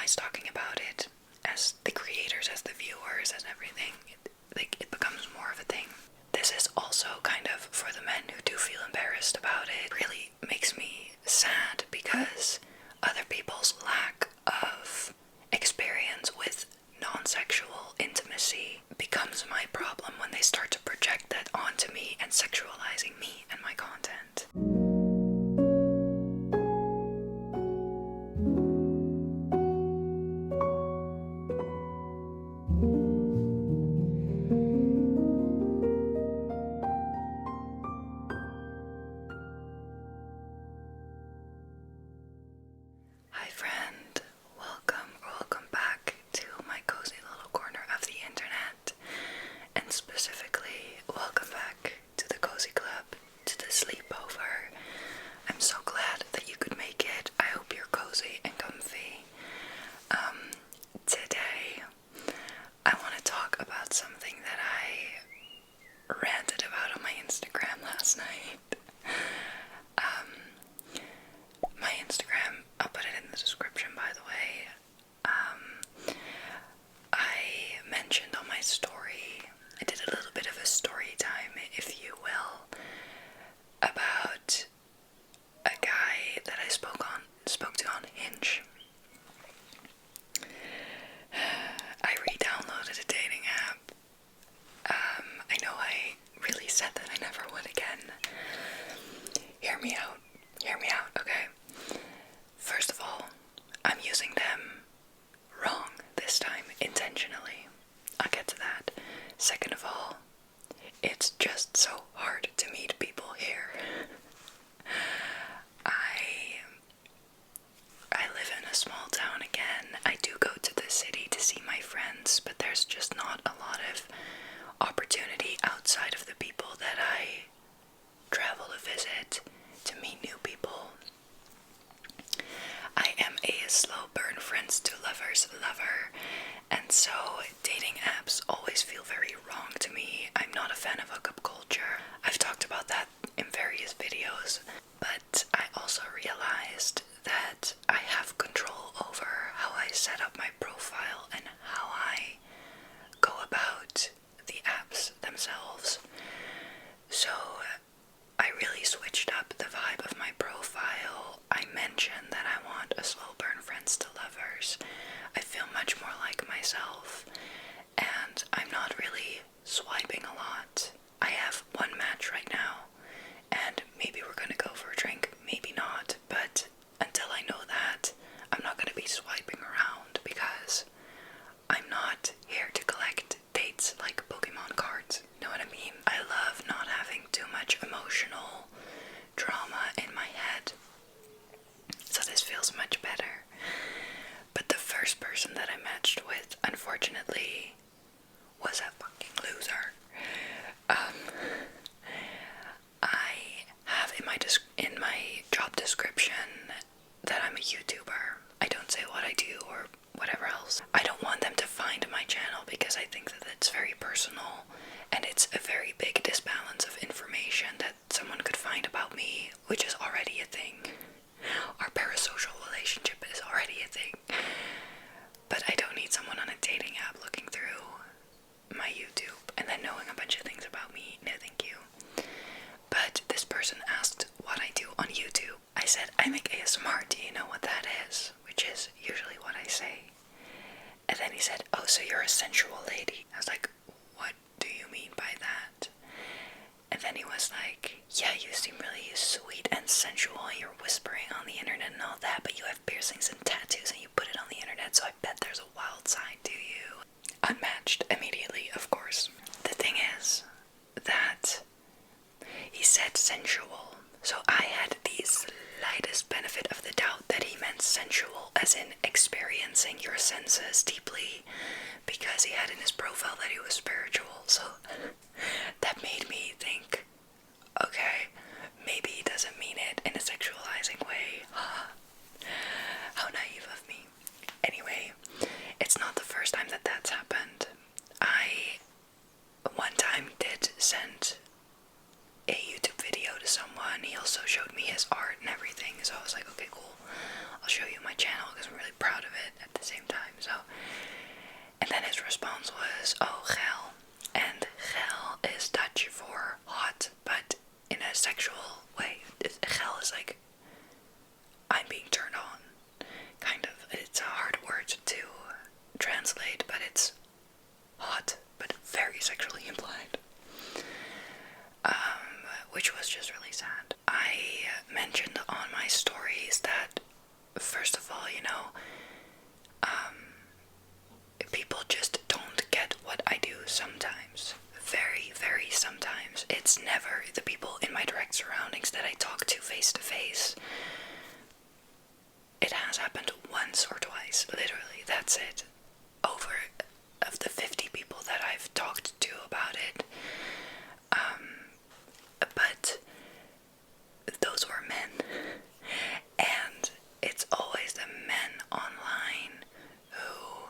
normalize talking about it as the creators, as the viewers, as everything. It becomes more of a thing. This is also kind of for the men who do feel embarrassed about it. It really makes me sad because other people's lack of experience with non-sexual intimacy becomes my problem when they start to project that onto me and sexualizing me and my content. Hi friend, welcome back to my cozy little corner of the internet, and specifically welcome back to the cozy club, to the sleepover. I'm so glad that you could make it. I hope you're cozy and comfy. Today I want to talk about something that I ranted about on my Instagram last night. My Instagram, I'll put it in the description by the way. I mentioned on my story, I did a little bit of a story time, if you will, about a guy that I spoke to on Hinge. I re-downloaded a dating app. I know I really said that I never would again. Hear me out, okay? First of all, I'm using them wrong this time, intentionally. I'll get to that. Second of all, it's just so hard to meet people here. I live in a small town again. I do go to the city to see my friends, but there's just not a lot of opportunity outside of the people that I travel to visit to meet new people. I am a slow burn friends to lovers lover, and so dating apps always feel very wrong to me. I'm not a fan of hookup culture. I've talked about that in various videos, but I also realized that I have control over how I set up my profile and how I go about the apps themselves. So I really switched up the vibe of my profile. I mentioned that I want a slow burn friends to lovers. I feel much more like myself, and I'm not really swiping a lot. I have one match right now, and maybe we're gonna go for a drink, maybe not, but until I know that, I'm not gonna be swiping around because I'm not here to collect dates like Pokemon cards. Know what I mean? I love not having too much emotional drama in my head, so this feels much better. But the first person that I matched with, unfortunately, was a fucking loser. I have in my job description that I'm a YouTuber. I don't say what I do or whatever else. I don't want them to find my channel because I think that it's very personal, and it's a very big disbalance of information that someone could find about me, which is already a thing. Our parasocial relationship is already a thing. But I don't need someone on a dating app looking through my YouTube and then knowing a bunch of things about me. No, thank you. But this person asked what I do on YouTube. I said, I make ASMR. Do you know what that is? Which is usually what I say. And then he said, oh, so you're a sensual lady. I was like, what do you mean by that? And then he was like, yeah, you seem really sweet and sensual, and you're whispering on the internet and all that, but you have piercings and tattoos and you put it on the internet, so I bet there's a wild side to you. Unmatched immediately, of course. The thing is that he said sensual, so I had the slightest benefit of the doubt that he meant sensual, as in experiencing your senses deeply, because he had in his profile that he was spiritual, so that made me think, okay, maybe he doesn't mean it in a sexualizing way. How naive of me. Anyway, it's not the first time that that's happened. I one time did send a YouTube video to someone. He also showed me his art and everything, so I was like, okay, cool, I'll show you my channel because I'm really proud of it at the same And then his response was, oh, hell. And hell is Dutch for hot, but in a sexual way. Hell is like, I'm being turned on. Kind of. It's a hard word to translate, but it's hot, but very sexually implied. Which was just really sad. I mentioned on my stories that, first of all, people just don't get what I do sometimes. Very, very sometimes. It's never the people in my direct surroundings that I talk to face to face. It has happened once or twice, literally, that's it. Over of the 50 people that I've talked to about it. But those were men. And it's always the men online who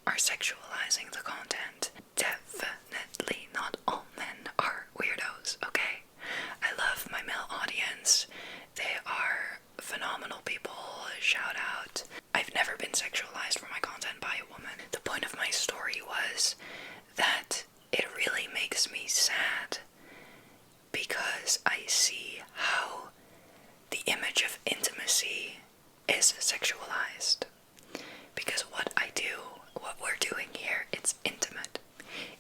are sexualizing the content. Definitely not all men are weirdos, okay? I love my male audience. They are phenomenal people. Shout out. I've never been sexualized for my content by a woman. The point of my story was that it really makes me sad because I see how the image of intimacy is sexualized. Because what I do, what we're doing here, it's intimate.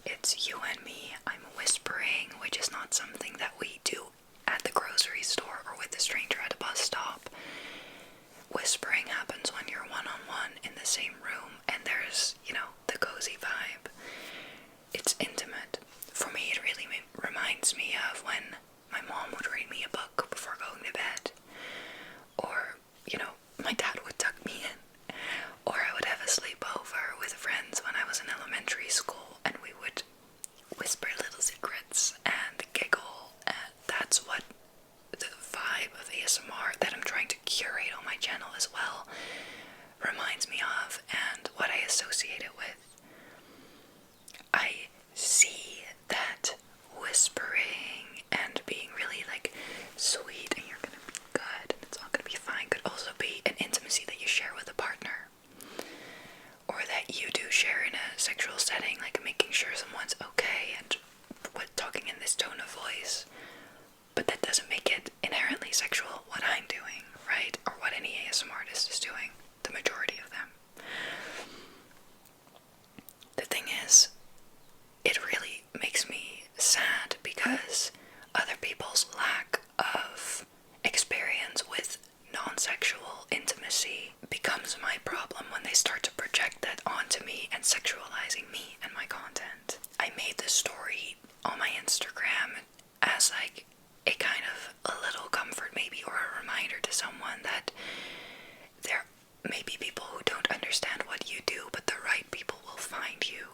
It's you and me. I'm whispering, which is not something that we do at the grocery store or with a stranger at a bus stop. Whispering happens when you're one-on-one in the same room and there's, the cozy vibe. It's intimate. For me, it really reminds me of when my mom would read me a book before going to bed. Or, my dad would tuck me in. Or I would have a sleepover with friends when I was in elementary school and we would whisper little secrets and giggle. And that's what the vibe of ASMR that I'm trying to curate on my channel as well reminds me of, and what I associate it with. I see that whispering and being really sweet and you're gonna be good and it's all gonna be fine could also be an intimacy that you share with a partner, or that you do share in a sexual setting, like making sure someone's okay and with talking in this tone of voice. But that doesn't make it inherently sexual, what I'm doing, right? Or what any ASMR artist is doing, the majority of them. The thing is, it really makes me sad because other people's lack of experience with non-sexual intimacy becomes my problem when they start to project that onto me and sexualizing me and my content. I made this story on my Instagram as a kind of a little comfort maybe, or a reminder to someone that there may be people who don't understand what you do, but the right people will find you.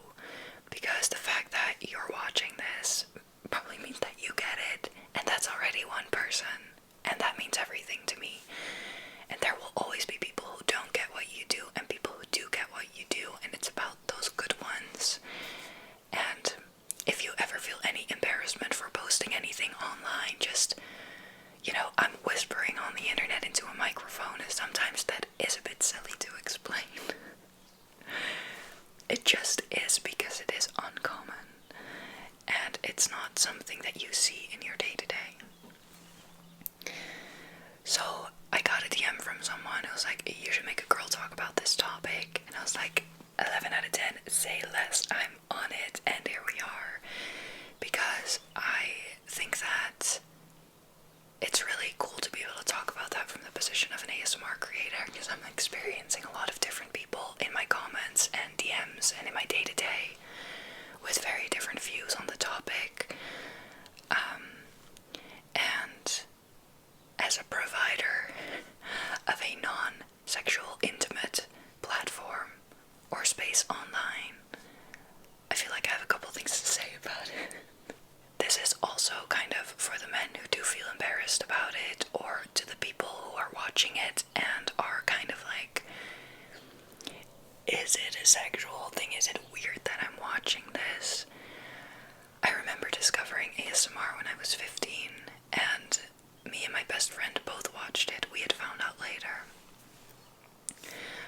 Because the fact that you're watching this probably means that you get it, and that's already one person, and that means everything to me. And there will always be people who don't get what you do, and people who do get what you do, and it's about those good ones. And if you ever feel any embarrassment for posting anything online, just, I'm whispering on the internet into a microphone, and sometimes that is a bit silly to explain. It just is, because it is uncommon, and it's not something that you see in your day-to-day. So I got a DM from someone who was like, you should make a girl talk about this topic, and I was like, 11 out of 10, say less, I'm on it, and here we are. Because I think that it's really cool to be able to talk about that from the position of an ASMR creator, because I'm experiencing a lot of different people in my comments and DMs and in my day-to-day with very different views on the topic. And as a provider of a non-sexual intimate platform or space online, I feel like I have a couple things to say about it. This is also kind of for the men who do feel embarrassed about it, or to the people who are watching it and are kind of like, is it a sexual thing? Is it weird that I'm watching this? I remember discovering ASMR when I was 15, and me and my best friend both watched it. We had found out later.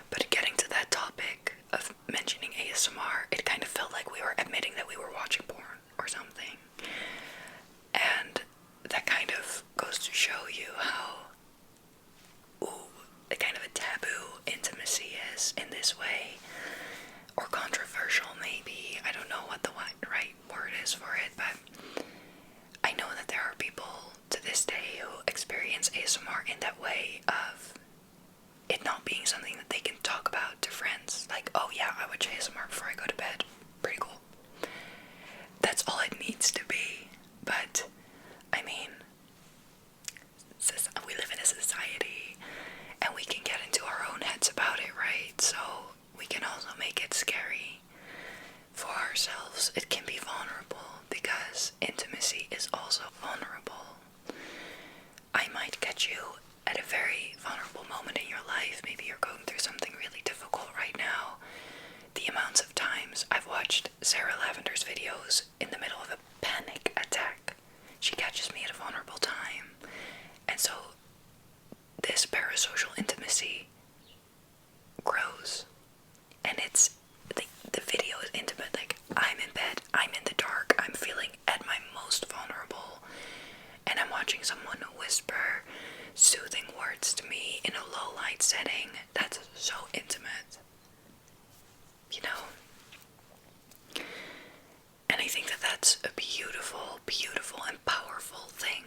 But getting to that topic of mentioning ASMR ASMR, it kind of felt like we were admitting that we were watching porn or something. And that kind of goes to show you how the kind of a taboo intimacy is in this way, or controversial maybe. I don't know what the right word is for it, but I know that there are people to this day who experience ASMR in that way of it not being something that they can talk about to friends. Like, oh yeah, I watch ASMR before I go to bed. Pretty cool. That's all it needs to be. But, I mean, we live in a society and we can get into our own heads about it, right? So we can also make it scary for ourselves. It can be vulnerable because intimacy is also vulnerable. I might catch you at a very vulnerable moment in your life. Maybe you're going through something really difficult right now. The amounts of times I've watched Sarah Lavender's videos in the middle of a panic attack. She catches me at a vulnerable time. And so this parasocial intimacy grows. And it's, the video is intimate. Like, I'm in bed, I'm in the dark, I'm feeling at my most vulnerable. And I'm watching someone whisper soothing words to me in a low light setting. That's so intimate. You know? And I think that that's a beautiful, beautiful and powerful thing,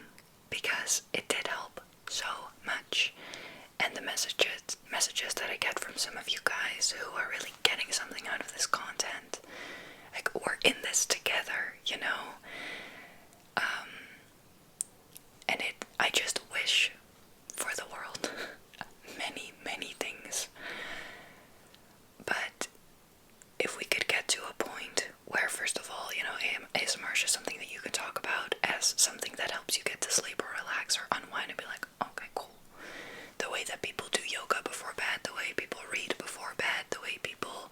because it did help so much. And the messages that I get from some of you guys who are really getting something out of this content, like, we're in this together, you know? And I just wish for the world many, many things. But if we could get to a point where, first of all, you know, ASMR is just something that you can talk about as something that helps you get to sleep or relax or unwind and be like, okay, cool. The way that people do yoga before bed, the way people read before bed, the way people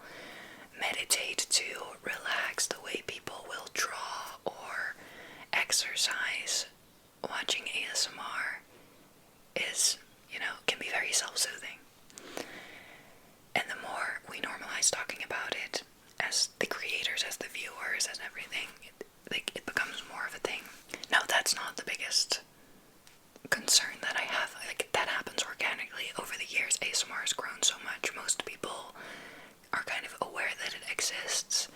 meditate to relax, the way people will draw or exercise. Watching ASMR is, you know, can be very self-soothing. And the more we normalize talking about it, as the creators, as the viewers, as everything, it becomes more of a thing. Now, that's not the biggest concern that I have. Like, that happens organically. Over the years, ASMR has grown so much. Most people are kind of aware that it exists.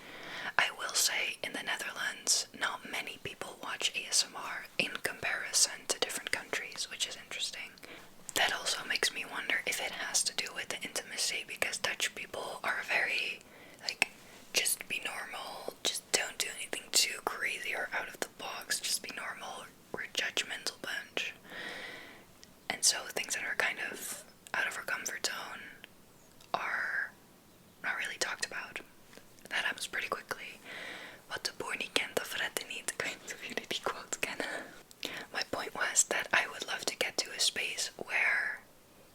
I will say, in the Netherlands, not many people watch ASMR in comparison to different countries, which is interesting. That also makes me wonder if it has to do with the intimacy, because Dutch people are very, like, just be normal, just don't do anything too crazy or out of the box, just be normal. We're a judgmental bunch. And so things that are kind of out of our comfort zone are not really talked about. That happens pretty quickly. Wat de boer niet kent, of redt hij niet. Ik weet niet of jullie die quote kennen. My point was that I would love to get to a space where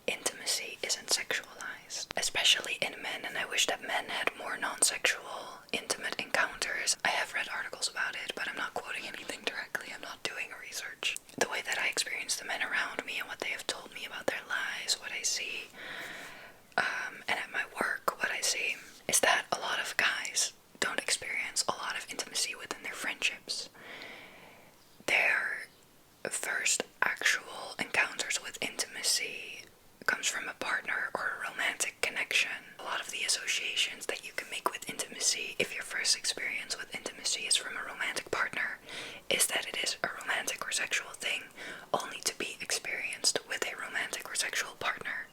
intimacy isn't sexualized, especially in men, and I wish that men had more non-sexual, intimate encounters. I have read articles about it, but I'm not quoting anything directly. I'm not doing research. The way that I experience the men around me and what they have told me about their lives, what I see, and at my work, what I see, is that a lot of guys don't experience a lot of intimacy within their friendships. Their first actual encounters with intimacy comes from a partner or a romantic connection. A lot of the associations that you can make with intimacy, if your first experience with intimacy is from a romantic partner, is that it is a romantic or sexual thing, only to be experienced with a romantic or sexual partner.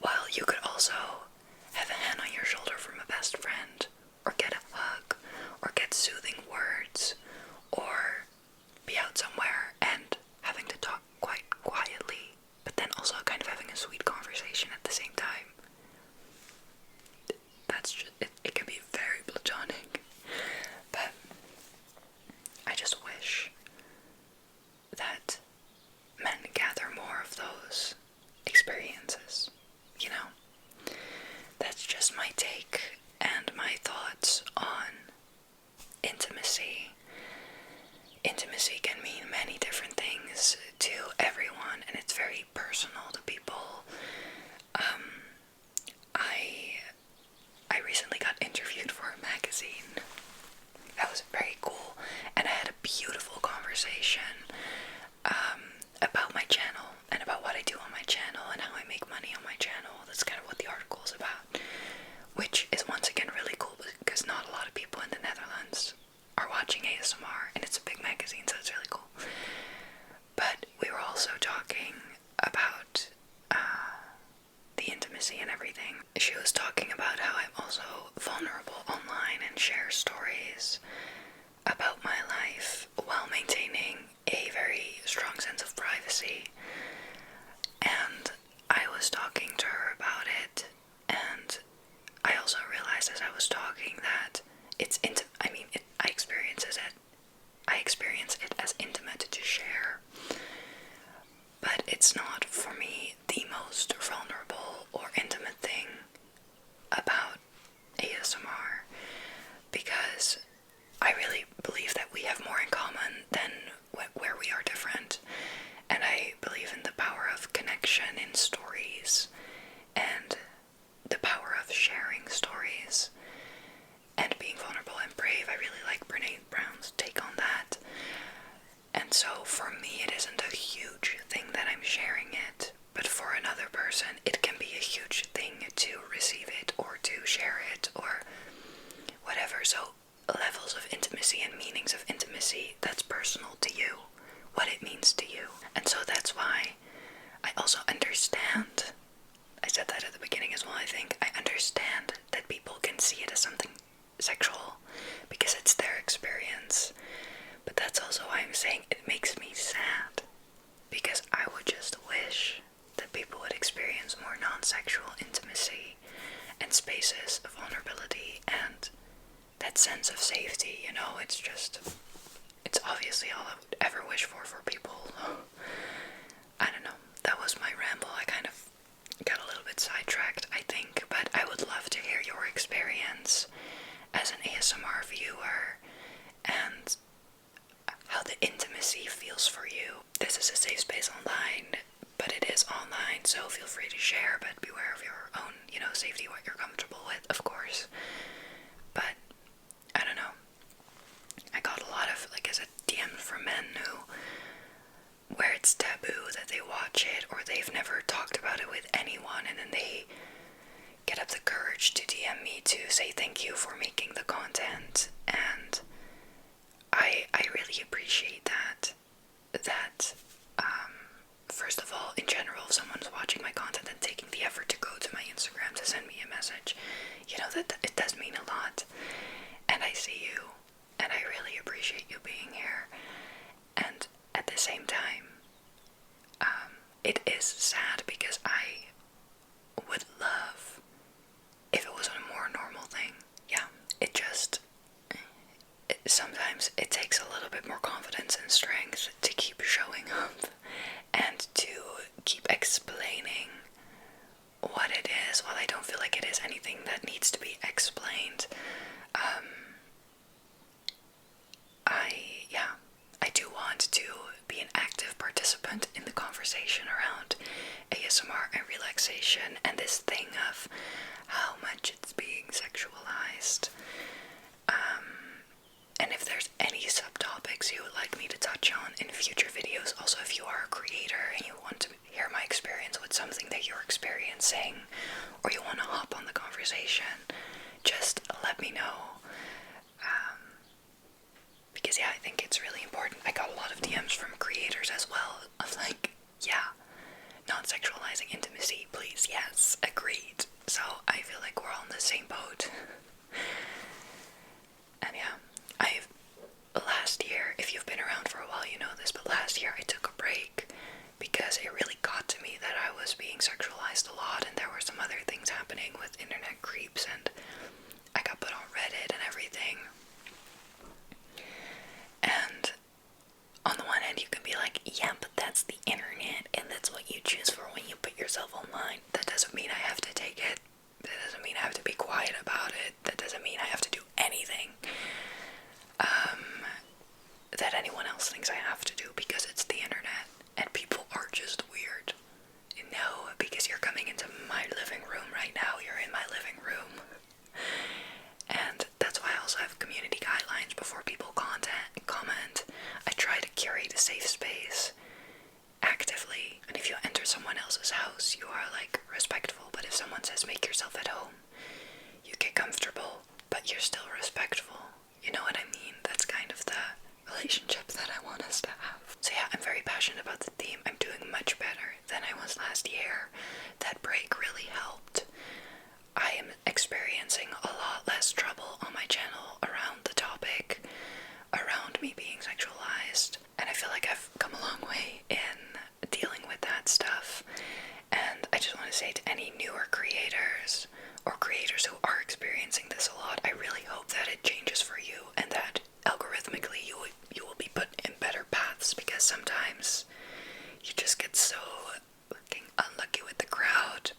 While you could also have a hand on your shoulder from a best friend, or get a hug, or get soothing words, or be out somewhere and having to talk quite quietly, but then also kind of having a sweet conversation at the same time. That's just, it can be very platonic, but I just wish that men gather more of those experiences, you know? and everything. She was talking about how I'm also vulnerable online and share stories about my life while maintaining a very strong sense of privacy. And I was talking to her about it, and I also realized as I was talking that I experience it as intimate to share, but it's not for me the most vulnerable or intimate thing about ASMR, because I really believe that we have more in common than where we are different, and I believe in the power of connection in stories and the power of sharing stories and being vulnerable and brave. I really like Brene Brown's take on that. And so for me, it isn't a huge thing that I'm sharing it, but for another person, it can be a huge thing to receive it or to share it or whatever. So levels of intimacy and meanings of intimacy, that's personal to you, what it means to you. And so that's why I also understand, I said that at the beginning as well, I think, I understand that people can see it as something sexual because it's their experience. But that's also why I'm saying it makes me sad, because I would just wish that people would experience more non-sexual intimacy and spaces of vulnerability and that sense of safety, you know. It's obviously all I would ever wish for people. I don't know, that was my ramble. I kind of got a little bit sidetracked, I think, but I would love to hear your experience as an ASMR viewer and how the intimacy feels for you. This is a safe space online, but it is online, so feel free to share, but beware of your own, safety, what you're comfortable with, of course. But I don't know, I got a lot of, like I said, DMs from men where it's taboo that they watch it, or they've never talked about it with anyone, and then they get up the courage to DM me to say thank you for making the content. And I really appreciate that first of all, in general, if someone's watching my content and taking the effort to go to my Instagram to send me a message, that it does mean a lot. And I see you, and I really appreciate you being here. And at the same time, it is sad because I would love if it was a more normal thing. Yeah, sometimes it takes a little bit more confidence and strength to keep showing up and to keep explaining what it is, while I don't feel like it is anything that needs to be explained. I do want to be an active participant in the conversation around ASMR and relaxation and this thing of how much it's being sexualized. And if there's any subtopics you would like me to touch on in future videos, also if you are a creator and you want to hear my experience with something that you're experiencing, or you want to hop on the conversation, just let me know. Because I think it's really important. I got a lot of DMs from creators as well of like, non-sexualizing intimacy, please, yes, agreed. So I feel like we're all in the same boat. And last year, if you've been around for a while, you know this, but last year I took a break because it really got to me that I was being sexualized a lot, and there were some other things happening with internet creeps, and I got put on Reddit and everything. And on the one hand, you can be like, yeah, but that's the internet, and that's what you choose for when you put yourself online. That doesn't mean I have to take it. That doesn't mean I have to be quiet about it. That doesn't mean I have to do anything that anyone else thinks I have to do, because it's the internet, and people are just weird. No, because you're coming into my living room right now. You're in my living room. And that's why I also have community guidelines before people comment. I try to curate a safe space actively. And if you enter someone else's house, you are like respectful. But if someone says make yourself at home, you get comfortable, but you're still respectful. You know what I mean? That's kind of the relationship that I want us to have. So yeah, I'm very passionate about the theme. I'm doing much better than I was last year. That break really helped. I am experiencing a lot less trouble on my channel around the topic, around me being sexualized, and I feel like I've come a long way in dealing with that stuff. And I just want to say to any newer creators, or creators who are experiencing this a lot, I really hope that it changes for you, and that algorithmically you will be put in better paths, because sometimes you just get so fucking unlucky with the crowd.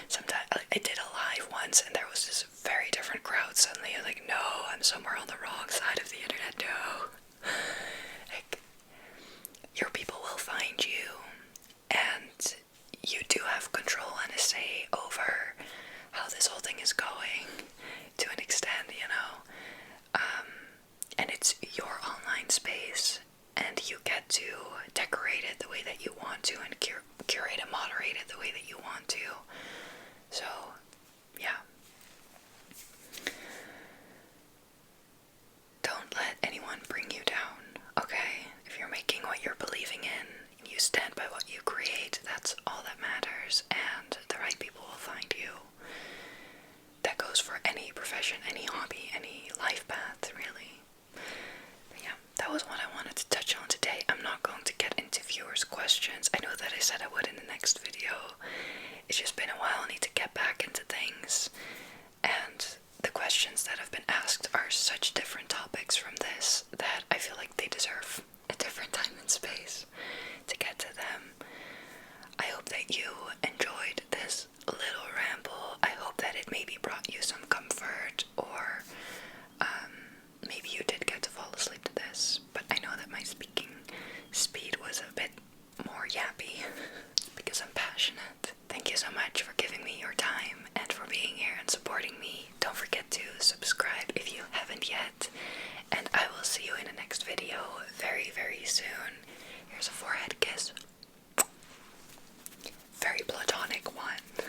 Sometimes I did a live once and there was this very different crowd. Suddenly I'm like, no, I'm somewhere on the wrong side of the internet. No, like, your people will find you, and you do have control and a say over how this whole thing is going, to an extent, you know. And it's your online space, and you get to decorate it the way that you want to, and curate and moderate it the way that you want to. So, yeah. Don't let anyone bring you down, okay? If you're making what you're believing in, and you stand by what you create, that's all that matters, and the right people will find you. That goes for any profession, any hobby, any life path, really. But yeah, that was what I wanted to touch on today. I'm not going to get into viewers' questions. I know that I said I would in the next video. It's just been a while. I need to get back into things. And the questions that have been asked are such different topics from this that I feel like they deserve a different time and space to get to them. I hope that you enjoyed this little ramble. I hope that it maybe brought you some comfort, or maybe you did get to fall asleep to this, but I know that my speaking speed was a bit more yappy because I'm passionate. Thank you so much for giving me your time and for being here and supporting me. Don't forget to subscribe if you haven't yet, and I will see you in the next video very, very soon. Here's a forehead kiss. Very platonic one.